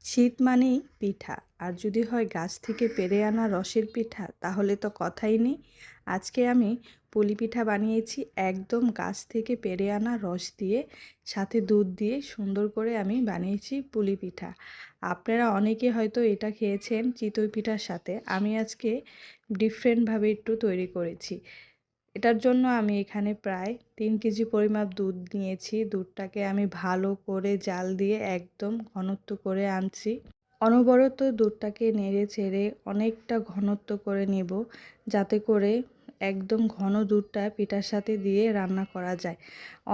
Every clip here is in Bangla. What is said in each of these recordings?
শীত মানেই পিঠা, আর যদি হয় গাছ থেকে পেড়ে আনা রসের পিঠা তাহলে তো কথাই নেই। আজকে আমি পুলি পিঠা বানিয়েছি একদম গাছ থেকে পেড়ে আনা রস দিয়ে, সাথে দুধ দিয়ে সুন্দর করে আমি বানিয়েছি পুলি পিঠা। আপনারা অনেকে হয়তো এটা খেয়েছেন চিতই পিঠার সাথে, আমি আজকে ডিফারেন্টভাবে একটু তৈরি করেছি। এটার জন্য আমি এখানে প্রায় 3 কেজি পরিমাপ দুধ নিয়েছি। দুধটাকে আমি ভালো করে জাল দিয়ে একদম ঘনত্ব করে আনছি। অনবরত দুধটাকে নেড়ে চেড়ে অনেকটা ঘনত্ব করে নেব, যাতে করে একদম ঘন দুধটা পিঠার সাথে দিয়ে রান্না করা যায়।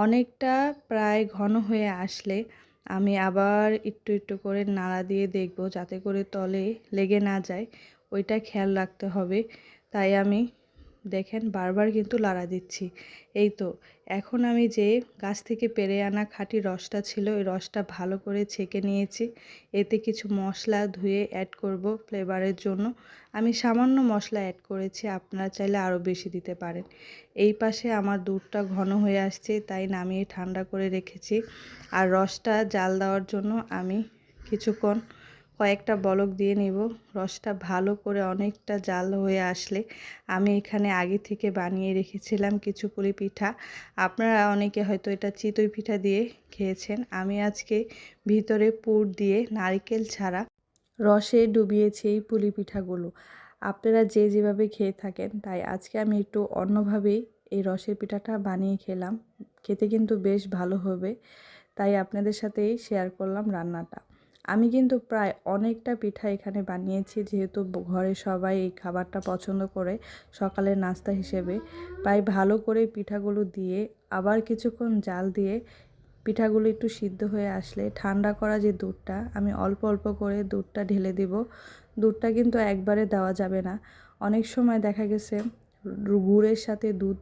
অনেকটা প্রায় ঘন হয়ে আসলে আমি আবার একটু একটু করে নাড়া দিয়ে দেখব, যাতে করে তলে লেগে না যায়, ওইটা খেয়াল রাখতে হবে। তাই আমি দেখেন বারবার কিন্তু লাড়া দিচ্ছি। এই তো এখন আমি যে গাছ থেকে পেড়ে আনা খাঁটি রসটা ছিল, ওই রসটা ভালো করে ছেঁকে নিয়েছি। এতে কিছু মশলা ধুয়ে অ্যাড করব ফ্লেভারের জন্য। আমি সামান্য মশলা অ্যাড করেছি, আপনারা চাইলে আরও বেশি দিতে পারেন। এই পাশে আমার দুধটা ঘন হয়ে আসছে, তাই নামিয়ে ঠান্ডা করে রেখেছি। আর রসটা জাল দেওয়ার জন্য আমি কিছুক্ষণ কয়েকটা বলক দিয়ে নেব। রসটা ভালো করে অনেকটা জাল হয়ে আসলে আমি এখানে আগে থেকে বানিয়ে রেখেছিলাম কিছু পুলি পিঠা। আপনারা অনেকে হয়তো এটা চিতই পিঠা দিয়ে খেয়েছেন। আমি আজকে ভিতরে পুর দিয়ে নারকেল ছাড়া রসে ডুবিয়েছি এই পুলি পিঠাগুলো। আপনারা যে যেভাবে খেয়ে থাকেন, তাই আজকে আমি একটু অন্যভাবেই এই রসের পিঠাটা বানিয়ে খেলাম। খেতে কিন্তু বেশ ভালো হবে, তাই আপনাদের সাথেই শেয়ার করলাম রান্নাটা। আমি কিন্তু প্রায় অনেকটা পিঠা এখানে বানিয়েছি, যেহেতু ঘরে সবাই এই খাবারটা পছন্দ করে সকালের নাস্তা হিসেবে। তাই ভালো করে পিঠাগুলো দিয়ে আবার কিছুক্ষণ জাল দিয়ে পিঠাগুলো একটু সিদ্ধ হয়ে আসলে ঠান্ডা করা যে দুধটা, আমি অল্প অল্প করে দুধটা ঢেলে দেব। দুধটা কিন্তু একবারে দেওয়া যাবে না, অনেক সময় দেখা গেছে গুড়ের সাথে দুধ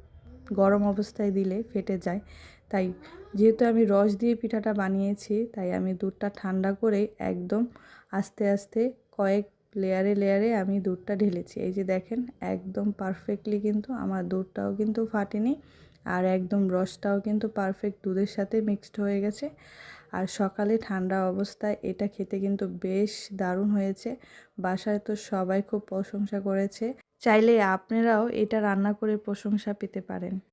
গরম অবস্থায় দিলে ফেটে যায়। তাই যেহেতু আমি রস দিয়ে পিঠাটা বানিয়েছি, তাই আমি দুধটা ঠান্ডা করে একদম আস্তে আস্তে কয়েক লেয়ারে লেয়ারে আমি দুধটা ঢেলেছি। এই যে দেখেন একদম পারফেক্টলি কিন্তু আমার দুধটাও কিন্তু ফাটেনি, আর একদম রসটাও কিন্তু পারফেক্ট দুধের সাথে মিক্সড হয়ে গেছে। আর সকালে ঠান্ডা অবস্থায় এটা খেতে কিন্তু বেশ দারুণ হয়েছে। বাসায় তো সবাই খুব প্রশংসা করেছে। চাইলে আপনারাও এটা রান্না করে প্রশংসা পেতে পারেন।